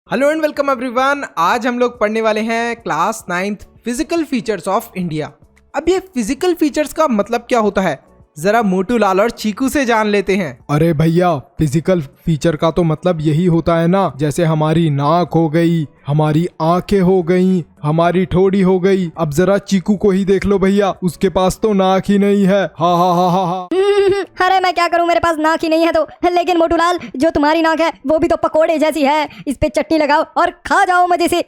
Hello and welcome everyone. आज हम लोग पढ़ने वाले हैं class 9th physical features of India. अब ये फिजिकल फीचर्स का मतलब क्या होता है, जरा मोटू लाल और चीकू से जान लेते हैं। अरे भैया, फिजिकल फीचर का तो मतलब यही होता है ना, जैसे हमारी नाक हो गई, हमारी आंखें हो गई, हमारी ठोड़ी हो गई। अब जरा चीकू को ही देख लो भैया, उसके पास तो नाक ही नहीं है। हा हा हा हा हा। अरे मैं क्या करूं, मेरे पास नाक ही नहीं है तो। लेकिन मोटूलाल, जो तुम्हारी नाक है वो भी तो पकोड़े जैसी है, इस पे चटनी लगाओ और खा जाओ मजे से।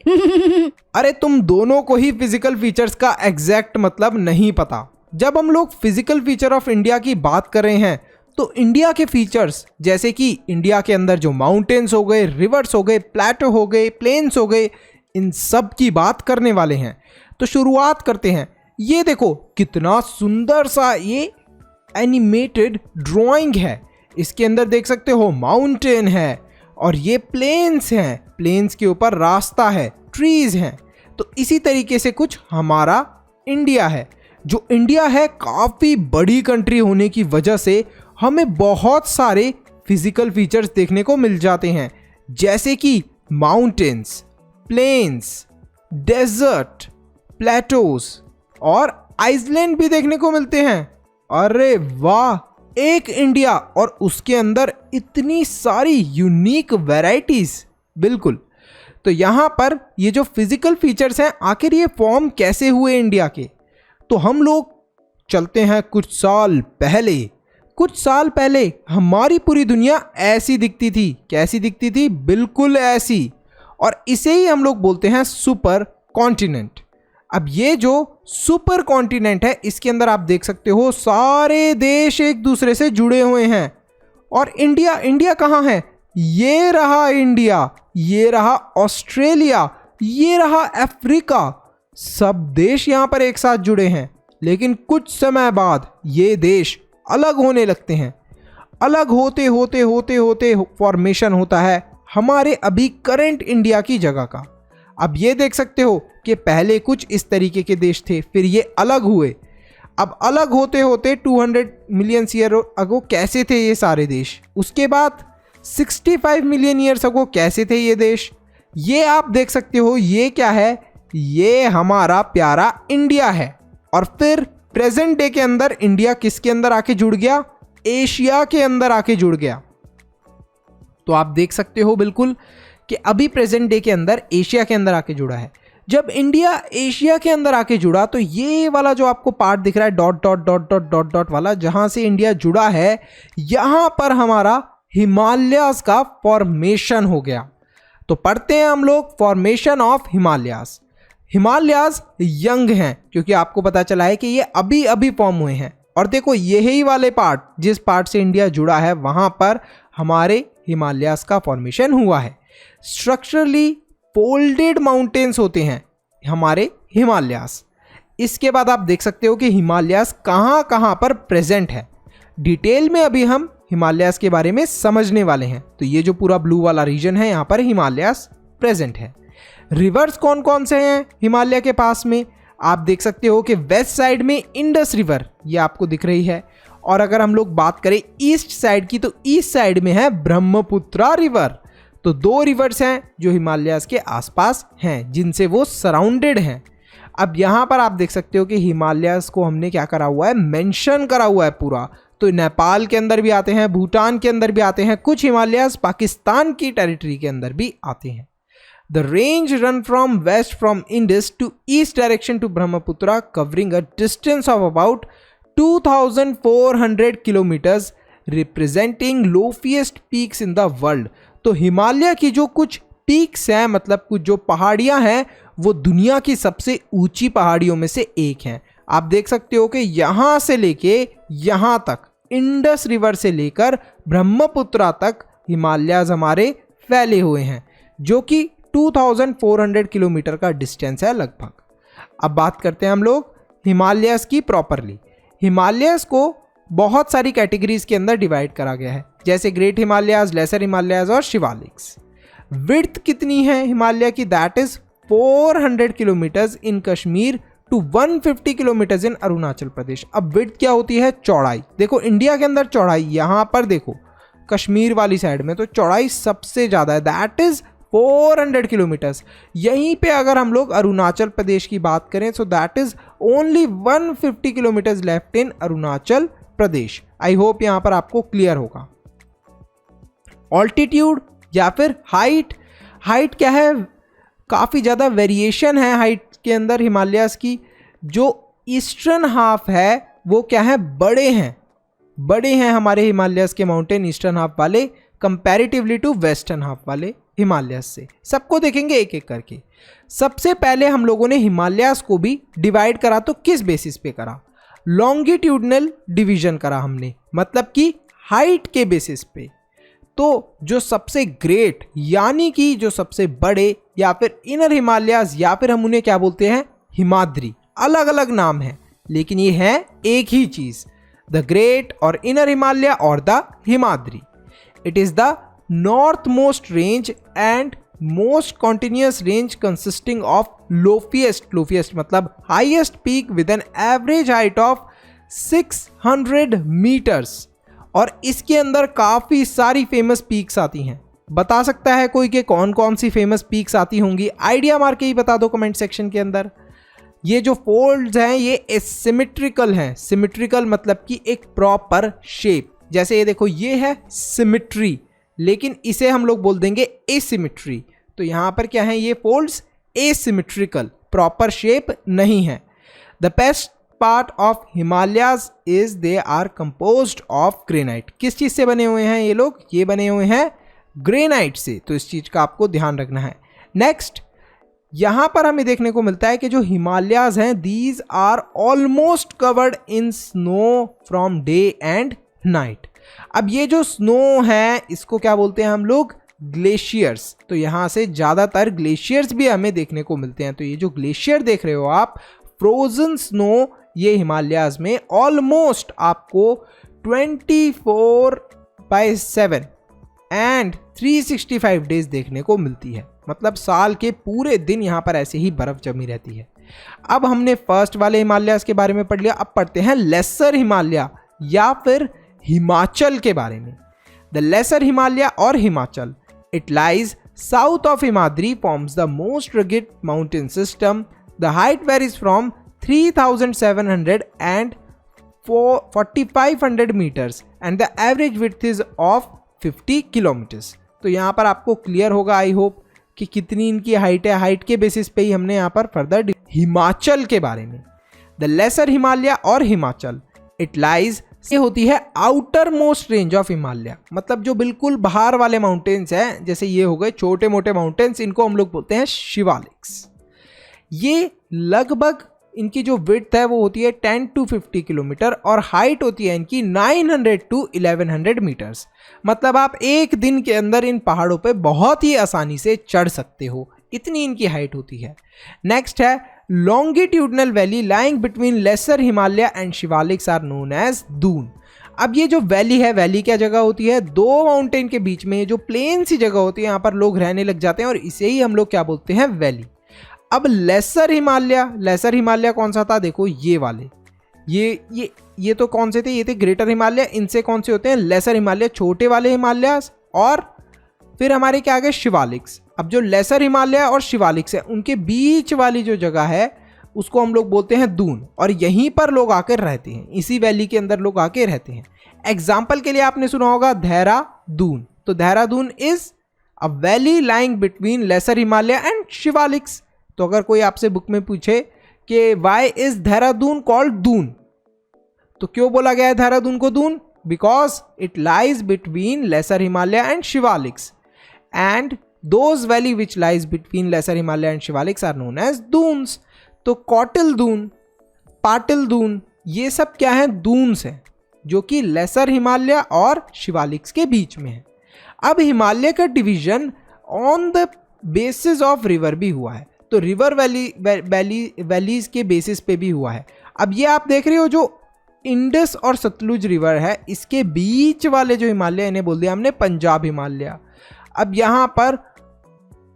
अरे तुम दोनों को ही फिजिकल फीचर्स का एग्जैक्ट मतलब नहीं पता। जब हम लोग फिजिकल फीचर ऑफ इंडिया की बात कर रहे हैं तो इंडिया के फीचर्स जैसे कि इंडिया के अंदर जो माउंटेन्स हो गए, रिवर्स हो गए, प्लेटो हो गए, प्लेन्स हो गए, इन सब की बात करने वाले हैं। तो शुरुआत करते हैं। ये देखो कितना सुंदर सा ये एनिमेटेड ड्राइंग है। इसके अंदर देख सकते हो माउंटेन है और ये प्लेन्स हैं, प्लेन्स के ऊपर रास्ता है, ट्रीज हैं। तो इसी तरीके से कुछ हमारा इंडिया है। जो इंडिया है काफ़ी बड़ी कंट्री होने की वजह से हमें बहुत सारे फिजिकल फीचर्स देखने को मिल जाते हैं, जैसे कि माउंटेन्स, प्लेन्स, डेजर्ट, प्लेटोज और आइसलैंड भी देखने को मिलते हैं। अरे वाह, एक इंडिया और उसके अंदर इतनी सारी यूनिक वैरायटीज। बिल्कुल। तो यहाँ पर ये जो फिजिकल फीचर्स हैं, आखिर ये फॉर्म कैसे हुए इंडिया के, तो हम लोग चलते हैं कुछ साल पहले। कुछ साल पहले हमारी पूरी दुनिया ऐसी दिखती थी। कैसी दिखती थी? बिल्कुल ऐसी। और इसे ही हम लोग बोलते हैं सुपर कॉन्टिनेंट। अब ये जो सुपर कॉन्टिनेंट है, इसके अंदर आप देख सकते हो सारे देश एक दूसरे से जुड़े हुए हैं। और इंडिया कहाँ है? ये रहा इंडिया, ये रहा ऑस्ट्रेलिया, ये रहा अफ्रीका। सब देश यहाँ पर एक साथ जुड़े हैं। लेकिन कुछ समय बाद ये देश अलग होने लगते हैं। अलग होते होते होते होते फॉर्मेशन होता है हमारे अभी करंट इंडिया की जगह का। अब ये देख सकते हो कि पहले कुछ इस तरीके के देश थे, फिर ये अलग हुए। अब अलग होते होते 200 मिलियन ईयर अगो कैसे थे ये सारे देश, उसके बाद 65 मिलियन ईयर्स अगो कैसे थे ये देश, ये आप देख सकते हो। ये क्या है? ये हमारा प्यारा इंडिया है। और फिर प्रेजेंट डे के अंदर इंडिया किसके अंदर आके जुड़ गया? एशिया के अंदर आके जुड़ गया। तो आप देख सकते हो बिल्कुल कि अभी प्रेजेंट डे के अंदर एशिया के अंदर आके जुड़ा है। जब इंडिया एशिया के अंदर आके जुड़ा तो ये वाला जो आपको पार्ट दिख रहा है dot dot dot dot dot dot वाला, जहां से इंडिया जुड़ा है, यहां पर हमारा हिमालयाज का फॉर्मेशन हो गया। तो पढ़ते हैं हम लोग formation of Himalayas. Himalayas young हैं क्योंकि आपको पता चला है कि ये अभी अभी फॉर्म हुए हैं। और देखो यही वाले पार्ट, जिस पार्ट से इंडिया जुड़ा है, वहां पर हमारे हिमालयाज का फॉर्मेशन हुआ है। स्ट्रक्चरली फोल्डेड माउंटेन्स होते हैं हमारे हिमालयाज। इसके बाद आप देख सकते हो कि हिमालयाज कहाँ कहाँ पर प्रेजेंट है। डिटेल में अभी हम हिमालयाज के बारे में समझने वाले हैं। तो ये जो पूरा ब्लू वाला रीजन है, यहाँ पर हिमालयाज प्रेजेंट है। रिवर्स कौन कौन से हैं हिमालय के पास में? आप देख सकते हो कि वेस्ट साइड में इंडस रिवर, ये आपको दिख रही है। और अगर हम लोग बात करें ईस्ट साइड की, तो ईस्ट साइड में है ब्रह्मपुत्रा रिवर। तो दो रिवर्स हैं जो हिमालयाज के आसपास हैं, जिनसे वो सराउंडेड हैं। अब यहाँ पर आप देख सकते हो कि हिमालयाज को हमने क्या करा हुआ है? मेंशन करा हुआ है पूरा। तो नेपाल के अंदर भी आते हैं, भूटान के अंदर भी आते हैं, कुछ हिमालयाज पाकिस्तान की टेरिटरी के अंदर भी आते हैं। The range run from west from Indus to east direction to Brahmaputra, covering a distance of about 2,400 kilometers, representing loftiest peaks in the world. तो हिमालय की जो कुछ पीक्स हैं, मतलब कुछ जो पहाड़ियां हैं, वो दुनिया की सबसे ऊंची पहाड़ियों में से एक हैं। आप देख सकते हो कि यहाँ से लेके यहाँ तक, इंडस रिवर से लेकर ब्रह्मपुत्रा तक हिमालयाज हमारे फैले हुए हैं, जो कि 2,400 किलोमीटर का डिस्टेंस है लगभग। अब बात करते हैं हम लोग हिमालयाज की प्रॉपरली। हिमालयाज को बहुत सारी कैटेगरीज के अंदर डिवाइड करा गया है, जैसे ग्रेट हिमालयाज, लेसर हिमालयाज और शिवालिक्स। विड्थ कितनी है हिमालय की? That is 400 kilometres in Kashmir to 150 kilometres in Arunachal Pradesh. अब विड्थ क्या होती है? चौड़ाई। देखो इंडिया के अंदर चौड़ाई, यहाँ पर देखो कश्मीर वाली साइड में तो चौड़ाई सबसे ज़्यादा है, दैट इज 400 किलोमीटर्स। यहीं पे अगर हम लोग अरुणाचल प्रदेश की बात करें so that is only 150 kilometres left in Arunachal Pradesh. I hope यहां पर आपको क्लियर होगा। ऑल्टीट्यूड या फिर हाइट, हाइट क्या है, काफ़ी ज़्यादा वेरिएशन है हाइट के अंदर हिमालयाज़ की। जो ईस्टर्न हाफ है वो क्या है, बड़े हैं हमारे हिमालयाज़ के माउंटेन ईस्टर्न हाफ वाले कंपैरेटिवली टू वेस्टर्न हाफ वाले हिमालयाज़ से। सबको देखेंगे एक एक करके। सबसे पहले हम लोगों ने हिमालयाज़ को भी डिवाइड करा, तो किस बेसिस पे करा, लॉन्गिट्यूडनल डिवीजन करा हमने, मतलब कि हाइट के बेसिस पे। तो जो सबसे ग्रेट यानी कि जो सबसे बड़े या फिर इनर हिमालयाज या फिर हम उन्हें क्या बोलते हैं, हिमाद्री, अलग अलग नाम है लेकिन ये है एक ही चीज, द ग्रेट और इनर हिमालय और the Himadri. It is the north most range and most continuous range consisting of loftiest मतलब highest peak with an average height of 600 metres. और इसके अंदर काफ़ी सारी फेमस पीक्स आती हैं। बता सकता है कोई कि कौन कौन सी फेमस पीक्स आती होंगी, आइडिया मार के ही बता दो कमेंट सेक्शन के अंदर। ये जो फोल्ड्स हैं ये एसिमेट्रिकल हैं, सिमेट्रिकल मतलब कि एक प्रॉपर शेप। जैसे ये देखो ये है सिमेट्री, लेकिन इसे हम लोग बोल देंगे एसिमेट्री। तो यहाँ पर क्या है, ये फोल्ड्स एसिमेट्रिकल, प्रॉपर शेप नहीं है। The best part of Himalayas is they are composed of granite. किस चीज से बने हुए हैं ये लोग, ये बने हुए हैं ग्रेनाइट से। तो इस चीज का आपको ध्यान रखना है। नेक्स्ट यहां पर हमें देखने को मिलता है कि जो हिमालयाज हैं these are almost covered in snow from day and night. अब ये जो स्नो है इसको क्या बोलते हैं हम लोग, ग्लेशियर्स। तो यहां से ज्यादातर ग्लेशियर्स भी हमें देखने को मिलते हैं। तो ये जो ग्लेशियर देख रहे हो आप, फ्रोजन स्नो, ये हिमालयाज में ऑलमोस्ट आपको 24/7 एंड 365 डेज देखने को मिलती है। मतलब साल के पूरे दिन यहाँ पर ऐसे ही बर्फ जमी रहती है। अब हमने फर्स्ट वाले हिमालयाज के बारे में पढ़ लिया, अब पढ़ते हैं लेसर हिमालय या फिर हिमाचल के बारे में। द लेसर हिमालय और Himachal, it lies south of Himadri, forms the most rugged mountain system. The height varies from 3,700 and 4,500 meters and the average width is of 50 kilometers। तो यहाँ पर आपको क्लियर होगा आई होप कि कितनी इनकी हाइट है। हाइट के बेसिस पे ही हमने यहाँ पर फर्दर हिमाचल के बारे में। द लेसर हिमालय और हिमाचल, इट लाइज, ये होती है outer most range of Himalaya, मतलब जो बिल्कुल बाहर वाले माउंटेन्स हैं, जैसे ये हो गए छोटे मोटे माउंटेन्स, इनको हम लोग बोलते हैं शिवालिक्स। ये लगभग इनकी जो विड्थ है वो होती है 10 to 50 किलोमीटर और हाइट होती है इनकी 900 to 1100 मीटर्स। मतलब आप एक दिन के अंदर इन पहाड़ों पे बहुत ही आसानी से चढ़ सकते हो, इतनी इनकी हाइट होती है। नेक्स्ट है longitudinal valley lying between lesser Himalaya and Shivaliks are known as Doon. अब ये जो वैली है, वैली क्या जगह होती है, दो माउंटेन के बीच में जो प्लेन सी जगह होती है, यहाँ पर लोग रहने लग जाते हैं और इसे ही हम लोग क्या बोलते हैं, वैली। अब लेसर हिमालय कौन सा था, देखो ये वाले, ये तो कौन से थे, ये थे ग्रेटर हिमालय। इनसे कौन से होते हैं, लेसर हिमालय, छोटे वाले हिमालय। और फिर हमारे क्या आ गए, शिवालिक्स। अब जो लेसर हिमालय और शिवालिक्स है उनके बीच वाली जो जगह है उसको हम लोग बोलते हैं दून, और यहीं पर लोग आकर रहते हैं, इसी वैली के अंदर लोग आके रहते हैं। एग्जाम्पल के लिए आपने सुना होगा देहरादून। तो Dehradun is a valley lying between lesser Himalaya and Shivaliks. तो अगर कोई आपसे बुक में पूछे कि why is Dehradun called Doon, तो क्यों बोला गया है देहरादून को Doon, because it lies between lesser Himalaya and Shivaliks and those valley which lie between lesser Himalaya and Shivaliks are known as Doons. तो कौटिल दून, पाटिल दून, ये सब क्या है, दून्स हैं जो कि लेसर हिमालय और शिवालिक्स के बीच में है। अब हिमालय का division on the basis of river भी हुआ है, तो रिवर वैलीज के बेसिस पे भी हुआ है। अब ये आप देख रहे हो जो इंडस और सतलुज रिवर है, इसके बीच वाले जो हिमालय, इन्हें बोल दिया हमने पंजाब हिमालय। अब यहाँ पर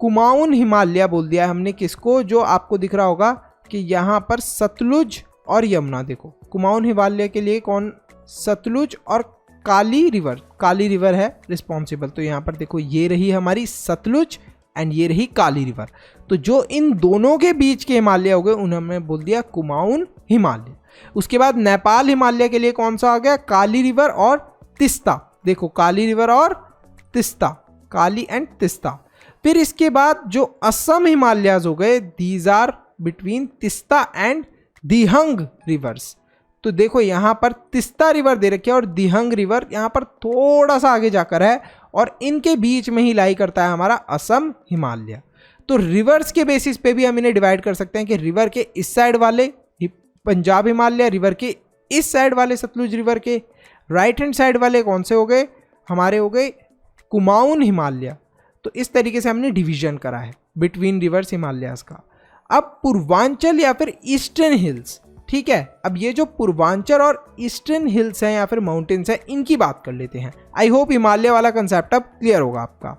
कुमाऊन हिमालय बोल दिया हमने किसको, जो आपको दिख रहा होगा कि यहाँ पर सतलुज और यमुना, देखो कुमाऊन हिमालय के लिए कौन, सतलुज और काली रिवर है रिस्पॉन्सिबल। तो यहाँ पर देखो ये रही हमारी सतलुज, एंड ये रही काली रिवर। तो जो इन दोनों के बीच के हिमालय हो गए उन्हें हमने बोल दिया कुमाऊन हिमालय। उसके बाद नेपाल हिमालय के लिए कौन सा आ गया, काली रिवर और तिस्ता। देखो काली रिवर और तिस्ता, काली एंड तिस्ता। फिर इसके बाद जो असम हिमालयाज हो गए, these are between Teesta and Dihang rivers. तो देखो यहाँ पर तिस्ता रिवर दे रखी है और दिहंग रिवर यहाँ पर थोड़ा सा आगे जाकर है और इनके बीच में ही लाई करता है हमारा असम हिमालय। तो रिवर्स के बेसिस पे भी हम इन्हें डिवाइड कर सकते हैं कि रिवर के इस साइड वाले पंजाब हिमालय, रिवर के इस साइड वाले सतलुज रिवर के राइट हैंड साइड वाले कौन से हो गए, हमारे हो गए कुमाऊन हिमालय। तो इस तरीके से हमने डिवीजन करा है बिटवीन रिवर्स हिमालयाज का। अब पूर्वांचल या फिर ईस्टर्न हिल्स, ठीक है, अब ये जो पूर्वांचल और ईस्टर्न हिल्स हैं या फिर माउंटेन्स हैं इनकी बात कर लेते हैं। आई होप हिमालय वाला कंसेप्ट अब क्लियर होगा आपका।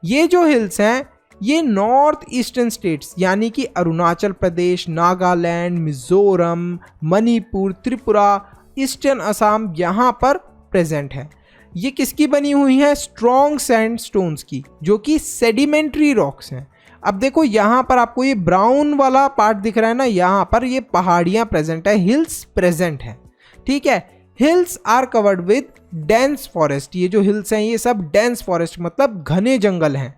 ये जो हिल्स हैं ये नॉर्थ ईस्टर्न स्टेट्स यानी कि अरुणाचल प्रदेश, नागालैंड, मिजोरम, मणिपुर, त्रिपुरा, ईस्टर्न असम यहाँ पर प्रेजेंट है। ये किसकी बनी हुई है, स्ट्रॉन्ग सैंडस्टोन्स की, जो कि सेडिमेंट्री रॉक्स हैं। अब देखो यहाँ पर आपको ये ब्राउन वाला पार्ट दिख रहा है ना, यहाँ पर ये पहाड़ियाँ प्रेजेंट है, हिल्स प्रेजेंट है, ठीक है। Hills are covered with dense forest. ये जो हिल्स हैं ये सब डेंस फॉरेस्ट मतलब घने जंगल हैं।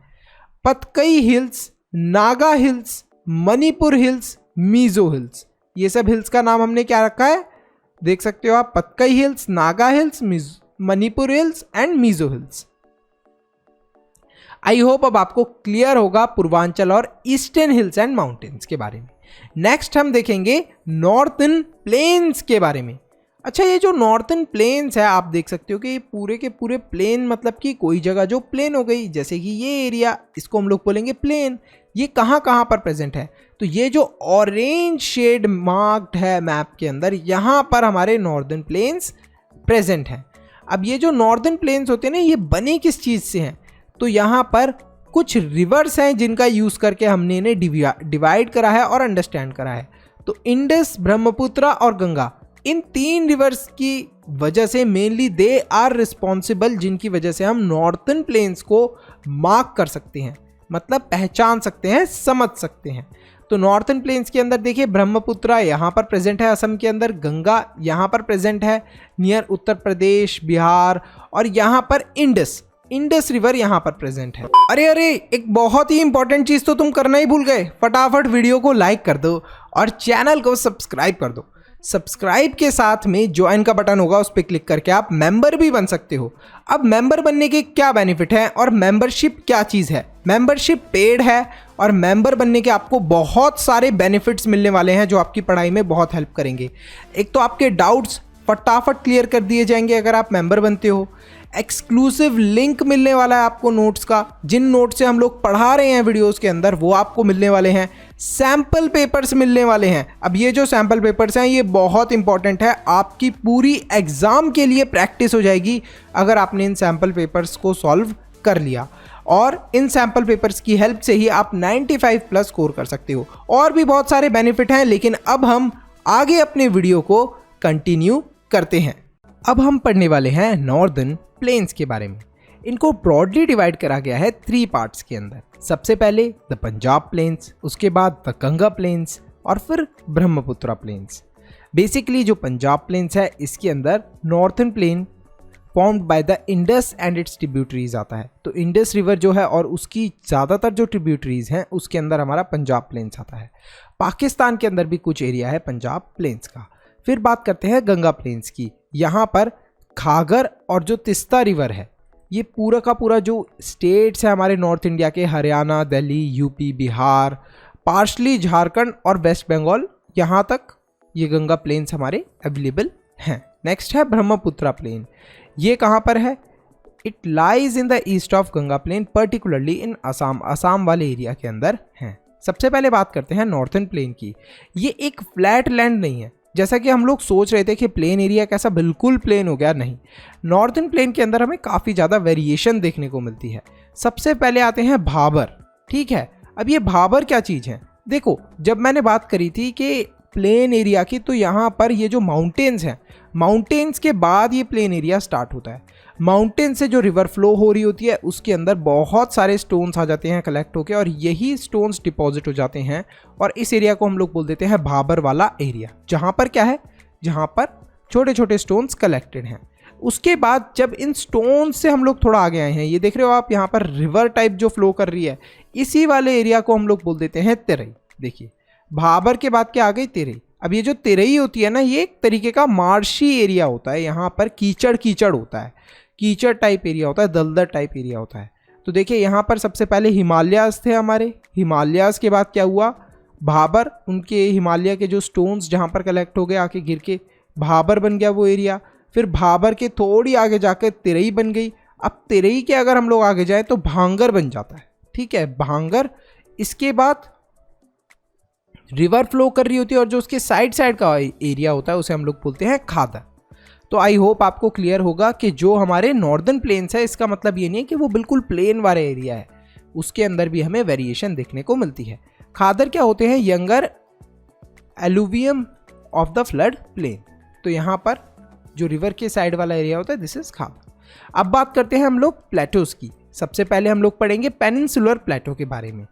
Patkai hills, Naga hills, Manipur hills, Mizo hills, ये सब हिल्स का नाम हमने क्या रखा है, देख सकते हो आप, Patkai hills, Naga hills, Manipur hills and Mizo hills. I hope अब आपको क्लियर होगा पूर्वांचल और ईस्टर्न हिल्स एंड माउंटेन्स के बारे में। नेक्स्ट हम देखेंगे नॉर्थर्न प्लेन्स के बारे में। अच्छा, ये जो नॉर्थर्न प्लेन्स है आप देख सकते हो कि ये पूरे के पूरे प्लेन मतलब कि कोई जगह जो प्लेन हो गई, जैसे कि ये एरिया, इसको हम लोग बोलेंगे प्लेन। ये कहाँ कहाँ पर प्रेजेंट है, तो ये जो ऑरेंज शेड मार्क्ड है मैप के अंदर, यहाँ पर हमारे नॉर्थर्न प्लेन्स प्रेजेंट हैं। अब ये जो नॉर्थर्न प्लेन्स होते हैं ना, ये बने किस चीज़ से हैं, तो यहाँ पर कुछ रिवर्स हैं जिनका यूज़ करके हमने इन्हें डिवाइड करा है और अंडरस्टैंड करा है। तो इंडस, ब्रह्मपुत्र और गंगा, इन 3 रिवर्स की वजह से मेनली दे आर रिस्पॉन्सिबल, जिनकी वजह से हम नॉर्थर्न प्लेन्स को मार्क कर सकते हैं, मतलब पहचान सकते हैं, समझ सकते हैं। तो नॉर्थर्न प्लेन्स के अंदर देखिए ब्रह्मपुत्र यहाँ पर प्रेजेंट है असम के अंदर, गंगा यहाँ पर प्रेजेंट है नियर उत्तर प्रदेश, बिहार, और यहाँ पर इंडस रिवर यहाँ पर प्रेजेंट है। अरे एक बहुत ही इंपॉर्टेंट चीज़ तो तुम करना ही भूल गए, फटाफट वीडियो को लाइक कर दो और चैनल को सब्सक्राइब कर दो। सब्सक्राइब के साथ में ज्वाइन का बटन होगा, उस पर क्लिक करके आप मेंबर भी बन सकते हो। अब मेंबर बनने के क्या बेनिफिट हैं और मेंबरशिप क्या चीज़ है। मेंबरशिप पेड है और मेंबर बनने के आपको बहुत सारे बेनिफिट्स मिलने वाले हैं जो आपकी पढ़ाई में बहुत हेल्प करेंगे। एक तो आपके डाउट्स फटाफट क्लियर कर दिए जाएंगे अगर आप मेंबर बनते हो। एक्सक्लूसिव लिंक मिलने वाला है आपको नोट्स का, जिन नोट से हम लोग पढ़ा रहे हैं वीडियोस के अंदर वो आपको मिलने वाले हैं। सैम्पल पेपर्स मिलने वाले हैं। अब ये जो सैम्पल पेपर्स हैं ये बहुत इंपॉर्टेंट है, आपकी पूरी एग्ज़ाम के लिए प्रैक्टिस हो जाएगी अगर आपने इन सैम्पल पेपर्स को सॉल्व कर लिया। और इन सैम्पल पेपर्स की हेल्प से ही आप 95+ स्कोर कर सकते हो। और भी बहुत सारे बेनिफिट हैं, लेकिन अब हम आगे अपने वीडियो को कंटिन्यू करते हैं। अब हम पढ़ने वाले हैं नॉर्दर्न प्लेन्स के बारे में। इनको ब्रॉडली डिवाइड करा गया है 3 पार्ट्स के अंदर। सबसे पहले द पंजाब प्लेन्स, उसके बाद द गंगा प्लेन्स और फिर ब्रह्मपुत्र प्लेन्स। बेसिकली जो पंजाब प्लेन्स है इसके अंदर northern plain formed by the Indus and its tributaries आता है। तो इंडस रिवर जो है और उसकी ज़्यादातर जो ट्रिब्यूटरीज हैं उसके अंदर हमारा पंजाब प्लेन्स आता है। पाकिस्तान के अंदर भी कुछ एरिया है पंजाब प्लेन्स का। फिर बात करते हैं गंगा प्लेन्स की। यहाँ पर घाघर और जो तिस्ता रिवर है, ये पूरा का पूरा जो स्टेट्स है हमारे नॉर्थ इंडिया के, हरियाणा, दिल्ली, यूपी, बिहार, पार्शली झारखंड और वेस्ट बंगाल, यहाँ तक ये गंगा प्लेन्स हमारे अवेलेबल हैं। नेक्स्ट है ब्रह्मपुत्र प्लेन। ये कहाँ पर है? It lies in the east of Ganga plain, particularly in Assam, Assam वाले एरिया के अंदर हैं। सबसे पहले बात करते हैं नॉर्थर्न प्लेन की। ये एक फ्लैट लैंड नहीं है, जैसा कि हम लोग सोच रहे थे कि प्लेन एरिया कैसा बिल्कुल प्लेन हो गया, नहीं। नॉर्थर्न प्लेन के अंदर हमें काफ़ी ज़्यादा वेरिएशन देखने को मिलती है। सबसे पहले आते हैं भाबर, ठीक है। अब ये भाबर क्या चीज़ है? देखो, जब मैंने बात करी थी कि प्लेन एरिया की, तो यहाँ पर ये जो माउंटेन्स हैं, माउंटेन्स के बाद ये प्लेन एरिया स्टार्ट होता है। माउंटेन से जो रिवर फ्लो हो रही होती है उसके अंदर बहुत सारे स्टोन्स आ जाते हैं कलेक्ट होके, और यही स्टोन्स डिपॉजिट हो जाते हैं, और इस एरिया को हम लोग बोल देते हैं भाबर वाला एरिया, जहाँ पर क्या है, जहाँ पर छोटे छोटे स्टोन्स कलेक्टेड हैं। उसके बाद जब इन स्टोन्स से हम लोग थोड़ा आगे आए हैं, ये देख रहे हो आप यहाँ पर रिवर टाइप जो फ्लो कर रही है, इसी वाले एरिया को हम लोग बोल देते हैं तेरई। देखिए भाबर के बाद क्या आ गई, तेरई। अब ये जो तेरई होती है ना, ये एक तरीके का मार्शी एरिया होता है, यहाँ पर कीचड़ कीचड़ होता है, कीचड़ टाइप एरिया होता है, दलदल टाइप एरिया होता है। तो देखिए यहाँ पर सबसे पहले हिमालयाज थे हमारे, हिमालयाज के बाद क्या हुआ, भाबर, उनके हिमालय के जो स्टोन्स जहाँ पर कलेक्ट हो गए आके गिर के, भाबर बन गया वो एरिया। फिर भाबर के थोड़ी आगे जाकर तेरई बन गई। अब तेरई के अगर हम लोग आगे जाएं तो भांगर बन जाता है, ठीक है, भांगर। इसके बाद रिवर फ्लो कर रही होती है और जो उसके साइड साइड का एरिया होता है उसे हम लोग बोलते हैं खादर। तो आई होप आपको क्लियर होगा कि जो हमारे नॉर्दर्न प्लेन्स है, इसका मतलब ये नहीं है कि वो बिल्कुल प्लेन वाला एरिया है, उसके अंदर भी हमें वेरिएशन देखने को मिलती है। खादर क्या होते हैं, younger alluvium of the flood plain. तो यहाँ पर जो रिवर के साइड वाला एरिया होता है, दिस इज खादर। अब बात करते हैं हम लोग प्लेटोज की। सबसे पहले हम लोग पढ़ेंगे पेनिनसुलर प्लेटो के बारे में,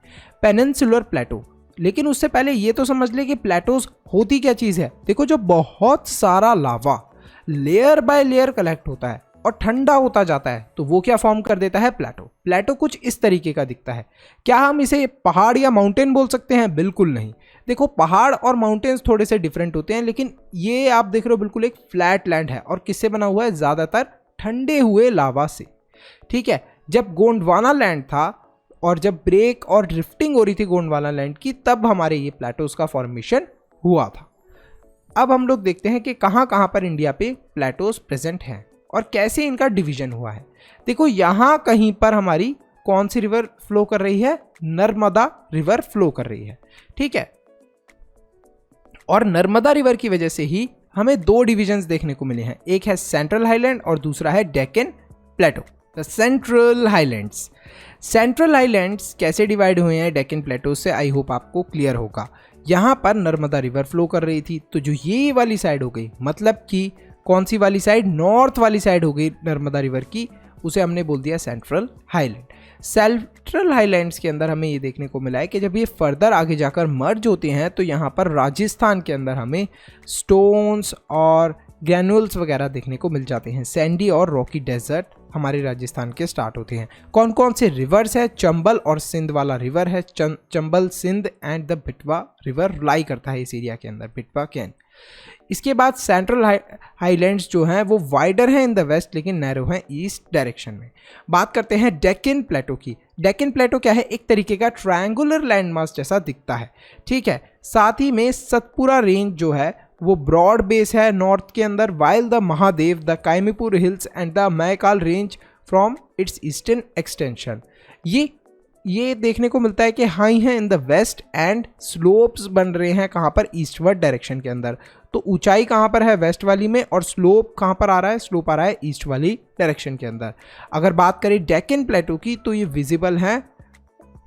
पेनिनसुलर प्लेटो। लेकिन उससे पहले ये तो समझ ले कि प्लेटोज होती क्या चीज़ है। देखो, जो बहुत सारा लावा लेयर बाय लेयर कलेक्ट होता है और ठंडा होता जाता है, तो वो क्या फॉर्म कर देता है, प्लेटो। प्लेटो कुछ इस तरीके का दिखता है। क्या हम इसे पहाड़ या माउंटेन बोल सकते हैं? बिल्कुल नहीं। देखो, पहाड़ और माउंटेन्स थोड़े से डिफरेंट होते हैं, लेकिन ये आप देख रहे हो बिल्कुल एक फ्लैट लैंड है, और किससे बना हुआ है, ज़्यादातर ठंडे हुए लावा से, ठीक है। जब गोंडवाना लैंड था और जब ब्रेक और ड्रिफ्टिंग हो रही थी गोंडवाना लैंड की, तब हमारे ये प्लेटोज का फॉर्मेशन हुआ था। अब हम लोग देखते हैं कि कहाँ कहाँ पर इंडिया पे प्लेटोज प्रेजेंट हैं और कैसे इनका डिवीजन हुआ है। देखो, यहाँ कहीं पर हमारी कौन सी रिवर फ्लो कर रही है, नर्मदा रिवर फ्लो कर रही है, ठीक है। और नर्मदा रिवर की वजह से ही हमें दो डिविजन्स देखने को मिले हैं, एक है सेंट्रल हाईलैंड और दूसरा है Deccan plateau, the central highlands. Central highlands कैसे डिवाइड हुए हैं डेक्कन प्लेटो से, आई होप आपको क्लियर होगा। यहाँ पर नर्मदा रिवर फ्लो कर रही थी, तो जो ये वाली साइड हो गई, मतलब कि कौन सी वाली साइड, नॉर्थ वाली साइड हो गई नर्मदा रिवर की, उसे हमने बोल दिया सेंट्रल हाईलैंड। सेंट्रल हाईलैंड्स के अंदर हमें ये देखने को मिला है कि जब ये फर्दर आगे जाकर मर्ज होते हैं, तो यहाँ पर राजस्थान के अंदर हमें स्टोन्स और ग्रैनुअल्स वगैरह देखने को मिल जाते हैं। सैंडी और रॉकी डेजर्ट हमारे राजस्थान के स्टार्ट होते हैं। कौन कौन से रिवर्स है, चंबल और सिंध वाला रिवर है, Chambal, Sindh and the Betwa river lie करता है इस एरिया के अंदर, बिटवा कैन। इसके बाद सेंट्रल हाईलैंड्स जो हैं वो वाइडर हैं इन द वेस्ट, लेकिन नैरो हैं ईस्ट डायरेक्शन में। बात करते हैं डेक्कन प्लेटो की। डेक्कन प्लेटो क्या है, एक तरीके का ट्रायंगुलर लैंडमास जैसा दिखता है, ठीक है। साथ ही में सतपुरा रेंज जो है वो ब्रॉड बेस है नॉर्थ के अंदर, while the Mahadev, the Kaimur hills and the Maikal range from its eastern extension. ये देखने को मिलता है कि हाई है in the west and slopes बन रहे हैं कहाँ पर, ईस्टवर्ड डायरेक्शन के अंदर। तो ऊंचाई कहाँ पर है, वेस्ट वाली में, और स्लोप कहाँ पर आ रहा है, स्लोप आ रहा है ईस्ट वाली डायरेक्शन के अंदर। अगर बात करें डेक्कन प्लेटो की, तो ये विजिबल है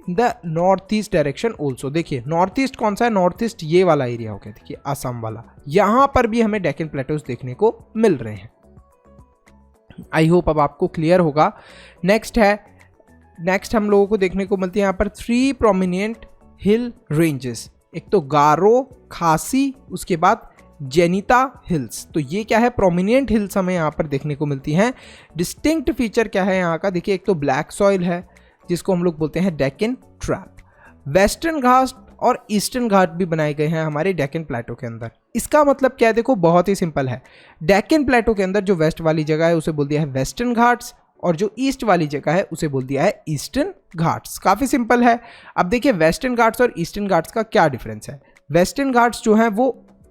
in the north east direction also. देखिए नॉर्थ ईस्ट कौन सा है, नॉर्थ ईस्ट ये वाला एरिया हो गया, देखिए असम वाला, यहाँ पर भी हमें डेक्कन प्लेटोज देखने को मिल रहे हैं। आई होप अब आपको क्लियर होगा। नेक्स्ट हम लोगों को देखने को मिलती है यहाँ पर 3 प्रोमिनेंट हिल रेंजेस। एक तो गारो, खासी, उसके बाद जेनिता हिल्स। तो ये क्या है, प्रोमिनेंट हिल्स हमें यहाँ पर देखने को मिलती हैं। डिस्टिंक्ट फीचर क्या है यहाँ का, देखिए एक तो ब्लैक सॉइल है जिसको हम लोग बोलते हैं डेक्कन ट्रैप। वेस्टर्न घाट और ईस्टर्न घाट भी बनाए गए हैं हमारे डेक्कन प्लेटो के अंदर। इसका मतलब क्या है, देखो बहुत ही सिंपल है। डेक्कन प्लेटो के अंदर जो वेस्ट वाली जगह है उसे बोल दिया है वेस्टर्न घाट्स, और जो ईस्ट वाली जगह है उसे बोल दिया है ईस्टर्न घाट्स। काफ़ी सिंपल है। अब देखिए वेस्टर्न घाट्स और ईस्टर्न घाट्स का क्या डिफरेंस है। वेस्टर्न घाट्स जो हैं वो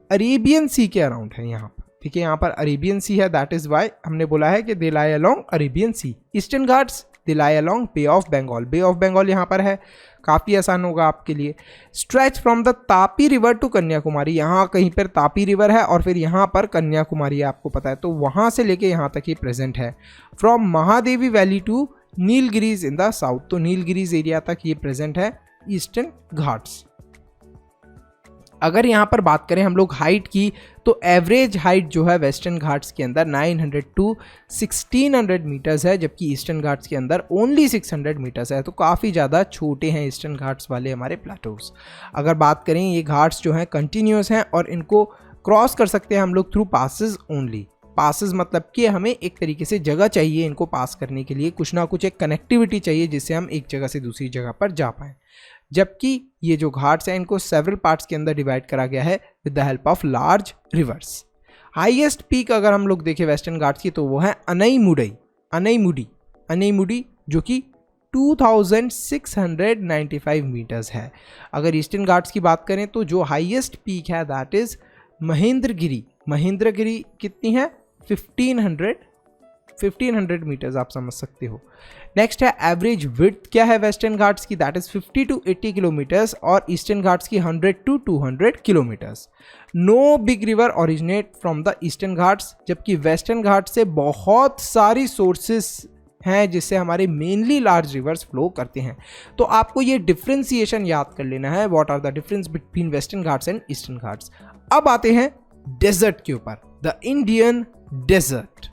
अरेबियन सी के अराउंड है यहाँ पर, ठीक है, यहाँ पर अरेबियन सी है, दैट इज वाई हमने बोला है कि they lie along Arabian Sea. Eastern Ghats they lie along Bay of Bengal. Bay of Bengal यहाँ पर है, काफ़ी आसान होगा आपके लिए। Stretch from the Tapi river to Kanyakumari, यहाँ कहीं पर तापी रिवर है और फिर यहाँ पर कन्याकुमारी है, आपको पता है, तो वहाँ से लेके यहाँ तक ही प्रेजेंट है। From Mahadevi valley to Nilgiris in the south, तो नीलगिरीज एरिया तक ये प्रेजेंट है ईस्टर्न घाट्स। अगर यहाँ पर बात करें हम लोग हाइट की, तो एवरेज हाइट जो है वेस्टर्न घाट्स के अंदर 900 to 1600 मीटर्स है, जबकि ईस्टर्न घाट्स के अंदर ओनली 600 मीटर्स है। तो काफ़ी ज़्यादा छोटे हैं ईस्टर्न घाट्स वाले हमारे प्लेटोज। अगर बात करें, ये घाट्स जो हैं कंटिन्यूस हैं और इनको क्रॉस कर सकते हैं हम लोग थ्रू पासेस ओनली। पासेस मतलब कि हमें एक तरीके से जगह चाहिए इनको पास करने के लिए, कुछ ना कुछ एक कनेक्टिविटी चाहिए जिससे हम एक जगह से दूसरी जगह पर जा पाएँ। जबकि ये जो घाट्स हैं इनको सेवरल पार्ट्स के अंदर डिवाइड करा गया है with the help of large reverse. Highest peak अगर हम लोग देखें वेस्टर्न घाट्स की, तो वो है अनईमुडी जो कि 2695 मीटर्स है। अगर ईस्टर्न घाट्स की बात करें तो जो हाईएस्ट पीक है दैट इज महेंद्रगिरी कितनी है 1500 मीटर्स, आप समझ सकते हो। नेक्स्ट है एवरेज विड्थ क्या है वेस्टर्न घाट्स की, दैट इज 50 to 80 किलोमीटर्स और ईस्टर्न घाट्स की 100 to 200 kilometres. No big river originate from the eastern Ghats, जबकि वेस्टर्न घाट्स से बहुत सारी सोर्सेस हैं जिससे हमारे मेनली लार्ज रिवर्स फ्लो करते हैं। तो आपको ये डिफ्रेंसिएशन याद कर लेना है, what are the difference between western Ghats and eastern Ghats. अब आते हैं डेजर्ट के ऊपर, the Indian desert.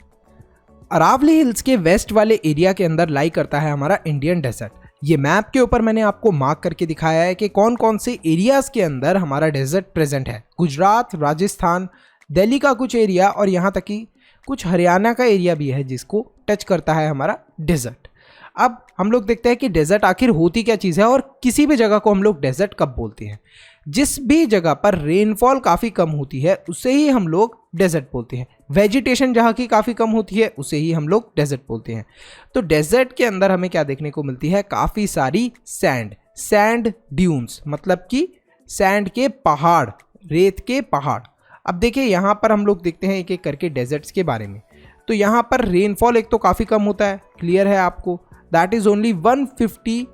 Aravalli hills के वेस्ट वाले एरिया के अंदर लाई करता है हमारा इंडियन डेजर्ट। ये मैप के ऊपर मैंने आपको मार्क करके दिखाया है कि कौन कौन से एरियाज के अंदर हमारा डेजर्ट प्रेजेंट है। गुजरात, राजस्थान, दिल्ली का कुछ एरिया और यहाँ तक कि कुछ हरियाणा का एरिया भी है जिसको टच करता है हमारा डेजर्ट। अब हम लोग देखते हैं कि डेजर्ट आखिर होती क्या चीज़ है और किसी भी जगह को हम लोग डेजर्ट कब बोलते हैं। जिस भी जगह पर रेनफॉल काफ़ी कम होती है उसे ही हम लोग डेजर्ट बोलते हैं। वेजिटेशन जहाँ की काफ़ी कम होती है उसे ही हम लोग डेजर्ट बोलते हैं। तो डेजर्ट के अंदर हमें क्या देखने को मिलती है, काफ़ी सारी सैंड ड्यून्स, मतलब कि सैंड के पहाड़, रेत के पहाड़। अब देखिए यहाँ पर हम लोग देखते हैं एक एक करके डेजर्ट्स के बारे में। तो यहाँ पर रेनफॉल एक तो काफ़ी कम होता है, क्लियर है आपको, that is only 150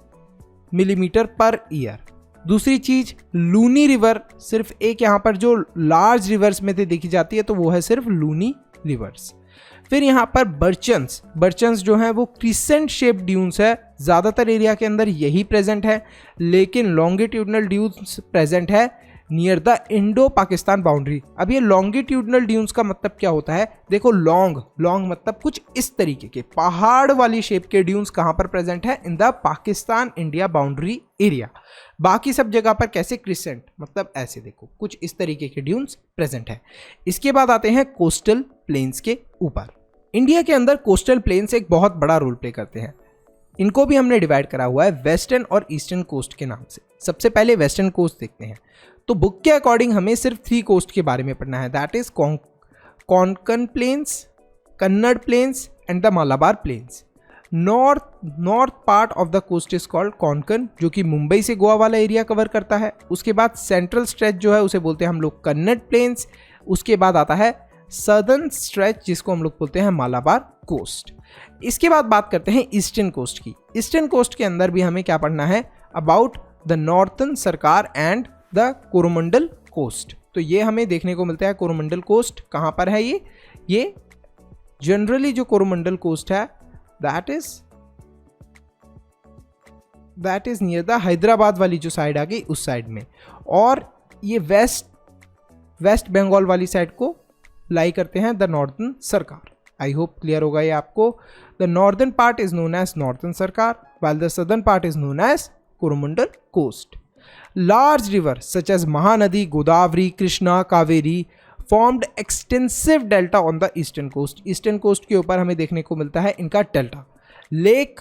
millimetre per year. दूसरी चीज, लूनी रिवर सिर्फ एक यहाँ पर जो लार्ज रिवर्स में से देखी जाती है तो वो है सिर्फ लूनी रिवर्स। फिर यहाँ पर बर्चन्स जो है वो क्रिसेंट शेप ड्यून्स है, ज़्यादातर एरिया के अंदर यही प्रेजेंट है, लेकिन लॉन्गिट्यूडनल ड्यून्स प्रेजेंट है near the Indo Pakistan boundary. अब ये लॉन्गिट्यूडनल ड्यून्स का मतलब क्या होता है, देखो लॉन्ग मतलब कुछ इस तरीके के पहाड़ वाली शेप के ड्यून्स कहाँ पर प्रेजेंट है, in the Pakistan India boundary area. बाकी सब जगह पर कैसे क्रिसेंट, मतलब ऐसे देखो कुछ इस तरीके के ड्यून्स प्रेजेंट है। इसके बाद आते हैं कोस्टल प्लेन्स के ऊपर। इंडिया के अंदर कोस्टल प्लेन्स एक बहुत बड़ा रोल प्ले करते हैं। इनको भी हमने डिवाइड करा हुआ है वेस्टर्न और ईस्टर्न कोस्ट के नाम से। सबसे पहले वेस्टर्न कोस्ट देखते हैं। तो बुक के अकॉर्डिंग हमें सिर्फ 3 कोस्ट के बारे में पढ़ना है, that is Konkan plains, Kannada plains and the Malabar plains. North part of the coast is called Konkan, जो कि मुंबई से गोवा वाला एरिया कवर करता है। उसके बाद सेंट्रल स्ट्रेच जो है उसे बोलते हैं हम लोग कन्नड़ प्लेन्स। उसके बाद आता है सदर्न स्ट्रेच जिसको हम लोग बोलते हैं मालाबार कोस्ट। इसके बाद बात करते हैं ईस्टर्न कोस्ट की। ईस्टर्न कोस्ट के अंदर भी हमें क्या पढ़ना है, अबाउट द नॉर्थन सरकार एंड द कोरोमंडल कोस्ट। तो ये हमें देखने को मिलता है। कोरोमंडल कोस्ट कहाँ पर है, ये जनरली जो कोरोमंडल कोस्ट है that is near the Hyderabad वाली जो साइड आ गई उस साइड में, और ये वेस्ट बंगाल वाली साइड को लाई करते हैं द नॉर्दर्न सरकार। आई होप क्लियर होगा ये आपको। The northern part is known as northern Circar while the southern part is known as Coromandel coast. Large rivers such as Mahanadi, Godavari, Krishna, Kaveri formed extensive delta on the eastern coast. Eastern coast के ऊपर हमें देखने को मिलता है इनका delta. Lake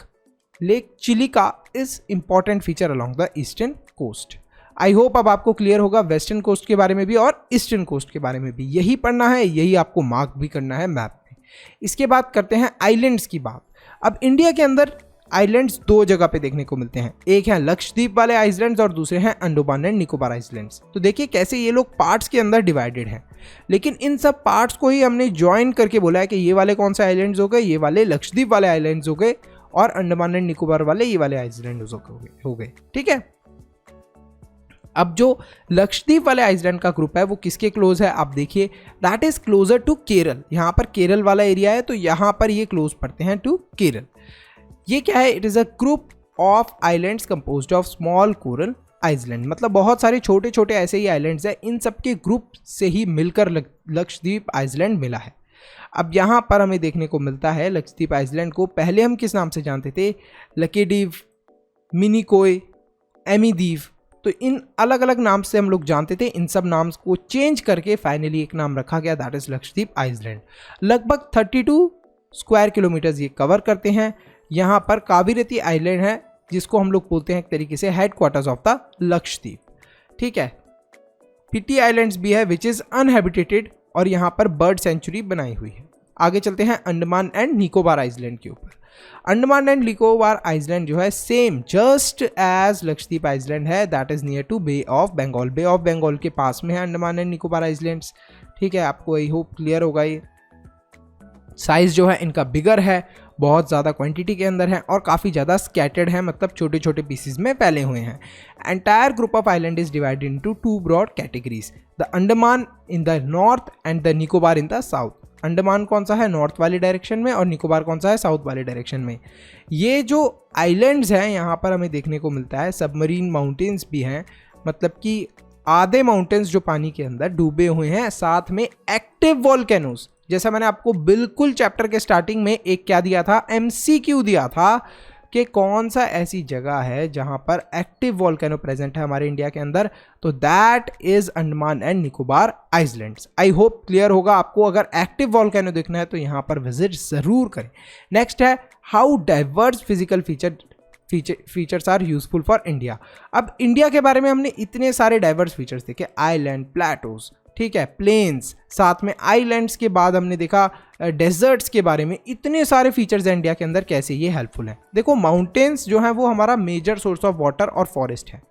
Chilika is important feature along the eastern coast. I hope अब आपको क्लियर होगा वेस्टर्न कोस्ट के बारे में भी और ईस्टर्न कोस्ट के बारे में भी। यही पढ़ना है, यही आपको मार्क भी करना है मैप में। इसके बाद करते हैं आइलैंड्स की बात। अब इंडिया के अंदर आइलैंड्स 2 जगह पे देखने को मिलते हैं, एक है लक्षद्वीप वाले आइलैंड्स और दूसरे हैं अंडमान एंड निकोबार आइलैंड्स। तो देखिए कैसे ये लोग पार्ट्स के अंदर डिवाइडेड हैं, लेकिन इन सब पार्ट्स को ही हमने ज्वाइन करके बोला है कि ये वाले कौन से आइलैंड्स हो गए, ये वाले लक्षद्वीप वाले आइलैंड्स हो गए, और अंडमान एंड निकोबार वाले ये वाले आइलैंड्स हो गए। ठीक है, अब जो लक्षद्वीप वाले आइलैंड का ग्रुप है वो किसके क्लोज है, आप देखिए that is closer to Kerala. यहाँ पर केरल वाला एरिया है तो यहाँ पर ये क्लोज पड़ते हैं टू केरल। ये क्या है, it is a group of islands composed of small coral island, मतलब बहुत सारे छोटे छोटे ऐसे ही आइलैंड्स हैं, इन सब के ग्रुप से ही मिलकर लक्षद्वीप आइसलैंड मिला है। अब यहाँ पर हमें देखने को मिलता है लक्षद्वीप आइसलैंड को पहले हम किस नाम से जानते थे, लकीदीव, मिनिकोय, एमीदीव, तो इन अलग अलग नाम से हम लोग जानते थे। इन सब नाम को चेंज करके फाइनली एक नाम रखा गया, दैट इज लक्षद्वीप आइसलैंड। लगभग 32 स्क्वायर किलोमीटर्स ये कवर करते हैं। यहाँ पर काविरती आइलैंड है जिसको हम लोग बोलते हैं एक तरीके से head quarters of the Lakshadweep, ठीक है। पिटी आइलैंड्स भी है विच इज अनहैबिटेटेड और यहाँ पर बर्ड सेंचुरी बनाई हुई है। आगे चलते हैं अंडमान एंड निकोबार आइसलैंड के ऊपर। अंडमान एंड निकोबार आइसलैंड जो है same just as Lakshadweep island है, that is near to Bay of Bengal. Bay of Bengal के पास में है अंडमान एंड निकोबार आइसलैंड्स, ठीक है। आपको आई होप क्लियर होगा। ये साइज जो है इनका बिगर है, बहुत ज़्यादा क्वांटिटी के अंदर है और काफ़ी ज़्यादा स्कैटर्ड है, मतलब छोटे छोटे पीसेस में फैले हुए हैं। Entire group of island is divided into 2 broad categories, the Andaman in the north and the Nicobar in the south. Andaman कौन सा है, नॉर्थ वाली डायरेक्शन में, और निकोबार कौन सा है, साउथ वाली डायरेक्शन में। ये जो आइलैंड्स हैं यहाँ पर हमें देखने को मिलता है सबमरीन माउंटेन्स भी हैं, मतलब कि आधे माउंटेन्स जो पानी के अंदर डूबे हुए हैं, साथ में एक्टिव वॉल्केनोज। जैसा मैंने आपको बिल्कुल चैप्टर के स्टार्टिंग में एक क्या दिया था, MCQ दिया था कि कौन सा ऐसी जगह है जहां पर एक्टिव वॉल्केनो प्रेजेंट है हमारे इंडिया के अंदर, तो that is Andaman and Nicobar islands. I hope clear होगा आपको। अगर एक्टिव वॉल्केनो देखना है तो यहां पर विजिट जरूर करें। नेक्स्ट है how diverse physical features are useful for India. अब इंडिया के बारे में हमने इतने सारे डाइवर्स फीचर्स देखे, आइलैंड, प्लेटोज, ठीक है, प्लेन्स, साथ में आइलैंड्स के बाद हमने देखा डेजर्ट्स के बारे में। इतने सारे फीचर्स हैं इंडिया के अंदर, कैसे ये हेल्पफुल है। देखो माउंटेन्स जो हैं वो हमारा मेजर सोर्स ऑफ वाटर और फॉरेस्ट है,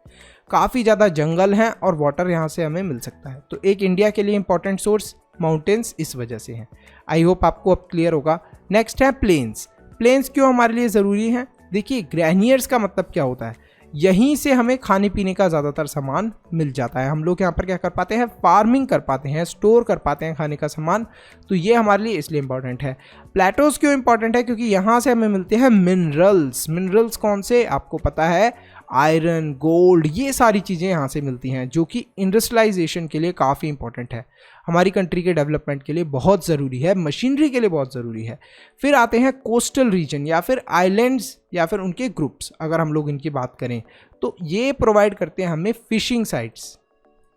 काफ़ी ज़्यादा जंगल हैं और वाटर यहाँ से हमें मिल सकता है, तो एक इंडिया के लिए इंपॉर्टेंट सोर्स माउंटेन्स इस वजह से हैं। आई होप आपको अब क्लियर होगा। नेक्स्ट है प्लेन्स। प्लेन्स क्यों हमारे लिए ज़रूरी हैं, देखिए ग्रेनियर्स का मतलब क्या होता है, यहीं से हमें खाने पीने का ज़्यादातर सामान मिल जाता है। हम लोग यहाँ पर क्या कर पाते हैं, फार्मिंग कर पाते हैं, स्टोर कर पाते हैं खाने का सामान, तो ये हमारे लिए इसलिए इंपॉर्टेंट है। प्लेटोज क्यों इंपॉर्टेंट है, क्योंकि यहाँ से हमें मिलते हैं मिनरल्स। मिनरल्स कौन से, आपको पता है, आयरन, गोल्ड, ये सारी चीज़ें यहाँ से मिलती हैं, जो कि इंडस्ट्रियलाइजेशन के लिए काफ़ी इंपॉर्टेंट है, हमारी कंट्री के डेवलपमेंट के लिए बहुत ज़रूरी है, मशीनरी के लिए बहुत ज़रूरी है। फिर आते हैं कोस्टल रीजन या फिर आइलैंड्स या फिर उनके ग्रुप्स। अगर हम लोग इनकी बात करें तो ये प्रोवाइड करते हैं हमें फिशिंग साइट्स,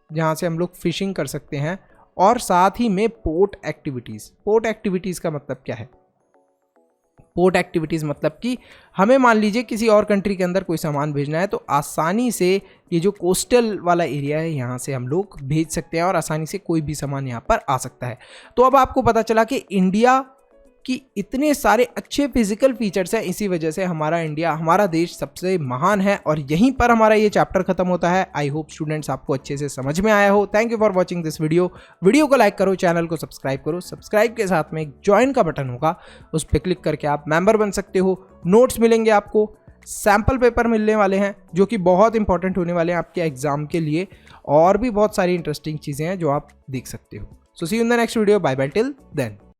जहाँ से हम लोग फिशिंग कर सकते हैं, और साथ ही में पोर्ट एक्टिविटीज़। पोर्ट एक्टिविटीज़ का मतलब क्या है, पोर्ट एक्टिविटीज़ मतलब कि हमें मान लीजिए किसी और कंट्री के अंदर कोई सामान भेजना है, तो आसानी से ये जो कोस्टल वाला एरिया है यहाँ से हम लोग भेज सकते हैं और आसानी से कोई भी सामान यहाँ पर आ सकता है। तो अब आपको पता चला कि इंडिया की इतने सारे अच्छे फिजिकल फीचर्स हैं, इसी वजह से हमारा इंडिया, हमारा देश सबसे महान है, और यहीं पर हमारा ये चैप्टर खत्म होता है। आई होप स्टूडेंट्स आपको अच्छे से समझ में आया हो। Thank you for watching this video. Video को लाइक करो, चैनल को सब्सक्राइब करो। सब्सक्राइब के साथ में एक ज्वाइन का बटन होगा, उस पर क्लिक करके आप मेंबर बन सकते हो। नोट्स मिलेंगे आपको, सैम्पल पेपर मिलने वाले हैं जो कि बहुत इंपॉर्टेंट होने वाले हैं आपके एग्जाम के लिए, और भी बहुत सारी इंटरेस्टिंग चीज़ें हैं जो आप देख सकते हो। So see you in the next video. Bye bye till then.